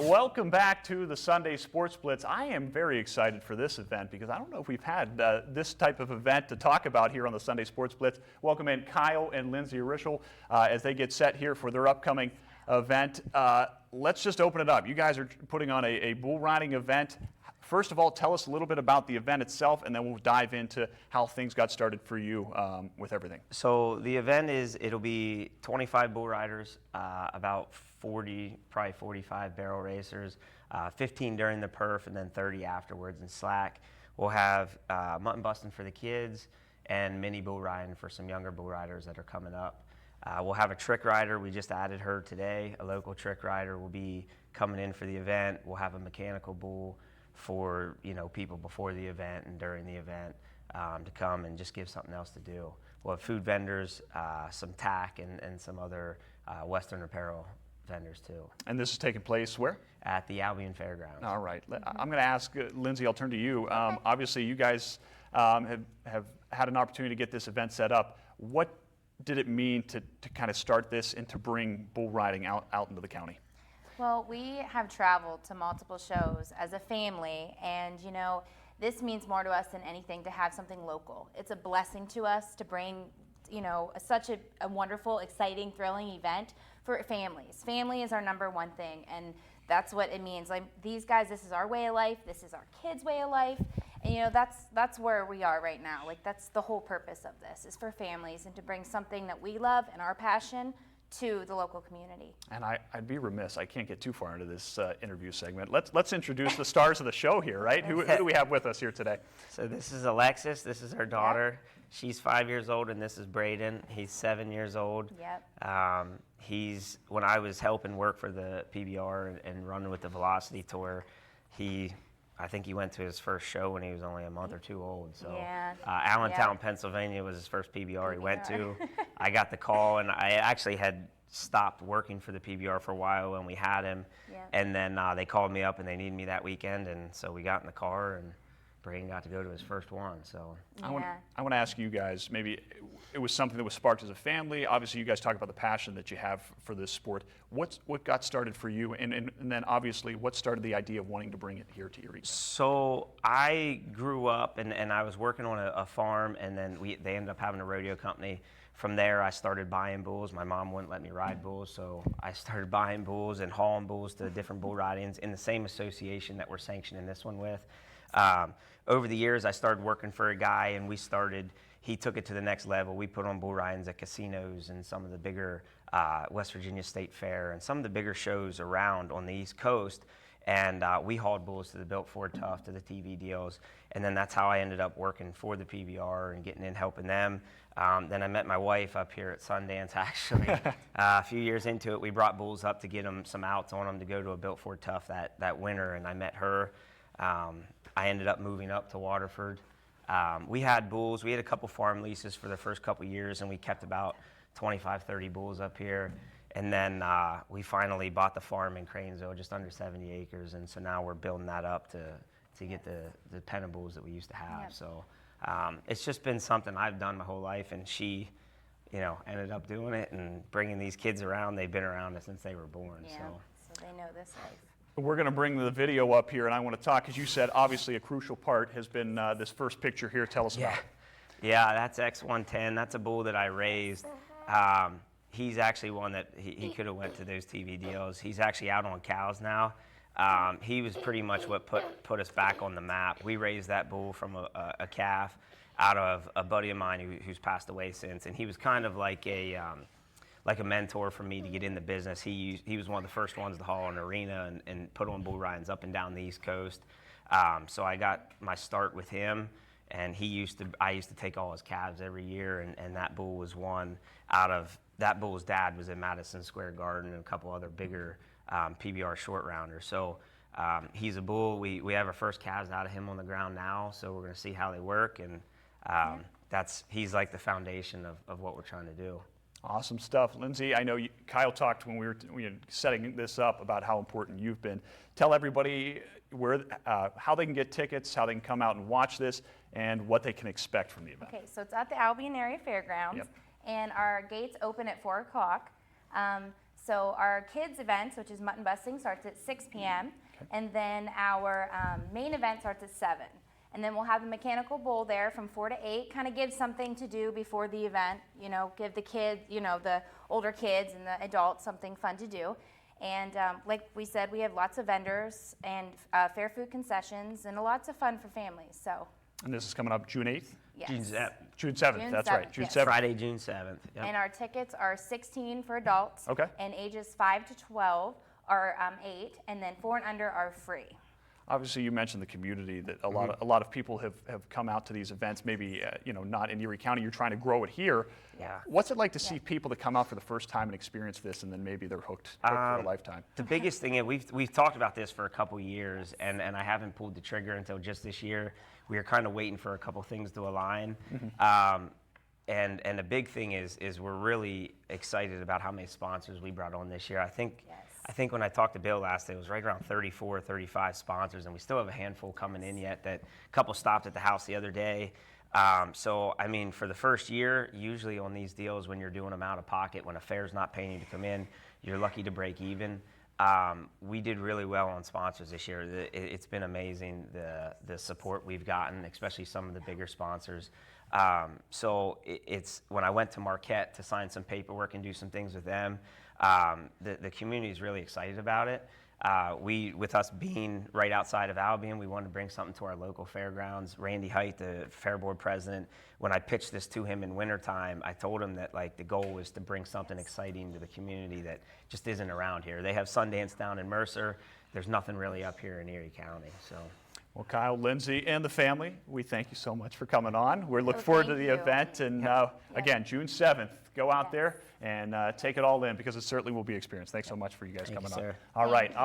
Welcome back to the Sunday Sportsblitz. I am very excited for this event because I don't know if we've had this type of event to talk about here on the Sunday Sportsblitz. Welcome in Kyle and Lindsey RIshell as they get set here for their upcoming event. Let's just open it up. You guys are putting on a bull riding event. First of all, tell us a little bit about the event itself, and then we'll dive into how things got started for you with everything. So the event it'll be 25 bull riders, about 40, probably 45 barrel racers, 15 during the perf, and then 30 afterwards in slack. We'll have mutton busting for the kids and mini bull riding for some younger bull riders that are coming up. We'll have a trick rider. We just added her today. A local trick rider will be coming in for the event. We'll have a mechanical bull for people before the event and during the event to come and just give something else to do. We'll have food vendors, some tack, and some other Western apparel vendors too. And this is taking place where? At the Albion Fairgrounds. All right. I'm going to ask Lindsey, I'll turn to you. Obviously, you guys have had an opportunity to get this event set up. What did it mean to kind of start this and to bring bull riding out into the county? Well, we have traveled to multiple shows as a family, and this means more to us than anything to have something local. It's a blessing to us to bring such a wonderful, exciting, thrilling event for families. Family is our number one thing, and that's what it means. Like these guys, this is our way of life. This is our kids' way of life, and that's where we are right now. Like that's the whole purpose of this is for families and to bring something that we love and our passion to the local community. And I'd be remiss, I can't get too far into this interview segment. Let's introduce the stars of the show here, right? Who do we have with us here today? So this is Alexis. This is her daughter. Yep. She's 5 years old, and this is Braden. He's 7 years old. Yep. When I was helping work for the PBR and running with the Velocity Tour, I think he went to his first show when he was only a month or two old. So yeah. Allentown, Pennsylvania was his first PBR he went to. I got the call, and I actually had stopped working for the PBR for a while when we had him. Yeah. And then they called me up and they needed me that weekend, and so we got in the car and Braden got to go to his first one. So I want to ask you guys, maybe it was something that was sparked as a family. Obviously, you guys talk about the passion that you have for this sport. What got started for you, and then obviously, what started the idea of wanting to bring it here to Erie? So I grew up, and I was working on a farm, and then they ended up having a rodeo company. From there, I started buying bulls. My mom wouldn't let me ride bulls, so I started buying bulls and hauling bulls to different bull ridings in the same association that we're sanctioning this one with. Over the years, I started working for a guy, and he took it to the next level. We put on bull ridings at casinos and some of the bigger West Virginia State Fair and some of the bigger shows around on the East Coast. And we hauled bulls to the Built Ford Tough, to the TV deals. And then that's how I ended up working for the PBR and getting in helping them. Then I met my wife up here at Sundance, actually. A few years into it, we brought bulls up to get them some outs on them to go to a Built Ford Tough that winter, and I met her. I ended up moving up to Waterford. We had bulls. We had a couple farm leases for the first couple years, and we kept about 25, 30 bulls up here. And then we finally bought the farm in Cranesville, just under 70 acres, and so now we're building that up to get the pen of bulls that we used to have. Yep. So it's just been something I've done my whole life, and she ended up doing it and bringing these kids around. They've been around since they were born. Yeah, so they know this life. We're going to bring the video up here, and I want to talk, as you said, obviously a crucial part has been this first picture here. Tell us about it. Yeah, that's X110. That's a bull that I raised. He's actually one that he could have went to those TV deals. He's actually out on cows now. He was pretty much what put us back on the map. We raised that bull from a calf out of a buddy of mine who's passed away since, and he was kind of like a mentor for me to get in the business. He was one of the first ones to haul an arena and put on bull ridings up and down the East Coast. So I got my start with him, and I used to take all his calves every year, and that bull was one out of. That bull's dad was in Madison Square Garden and a couple other bigger PBR short rounders. So he's a bull. We have our first calves out of him on the ground now, so we're going to see how they work, and he's like the foundation of what we're trying to do. Awesome stuff. Lindsey, I know Kyle talked when we were setting this up about how important you've been. Tell everybody how they can get tickets, how they can come out and watch this, and what they can expect from the event. Okay, so it's at the Albion Area Fairgrounds. Yep. And our gates open at 4 o'clock. So our kids events, which is mutton busting, starts at 6 p.m. And then our main event starts at 7. And then we'll have the mechanical bull there from 4 to 8, kind of give something to do before the event, give the kids, the older kids and the adults something fun to do. And like we said, we have lots of vendors and fair food concessions and lots of fun for families. So. And this is coming up June 8th? Yes. June 7th, that's right. June 7th. Friday, June 7th. Yep. And our tickets are 16 for adults. Okay. And ages 5 to 12 are 8, and then 4 and under are free. Obviously, you mentioned the community that a lot of people have come out to these events. Maybe not in Erie County. You're trying to grow it here. Yeah. What's it like to see people that come out for the first time and experience this, and then maybe they're hooked for a lifetime? The biggest thing is we've talked about this for a couple years, and I haven't pulled the trigger until just this year. We were kind of waiting for a couple things to align. And the big thing is we're really excited about how many sponsors we brought on this year. I think when I talked to Bill last, it was right around 34, 35 sponsors, and we still have a handful coming in yet. That a couple stopped at the house the other day. So, I mean, for the first year, usually on these deals, when you're doing them out of pocket, when a fair's not paying you to come in, you're lucky to break even. We did really well on sponsors this year. It's been amazing, the support we've gotten, especially some of the bigger sponsors. So it's when I went to Marquette to sign some paperwork and do some things with them, the community is really excited about it. With us being right outside of Albion, we wanted to bring something to our local fairgrounds. Randy Height, the fair board president, when I pitched this to him in wintertime, I told him that the goal was to bring something exciting to the community that just isn't around here. They have Sundance down in Mercer. There's nothing really up here in Erie County. So. Well, Kyle, Lindsey, and the family, we thank you so much for coming on. We're looking forward to the event, and again, June 7th, go out there and take it all in, because it certainly will be an experience. Thanks so much for you guys coming on. Sir. All right, Thank you.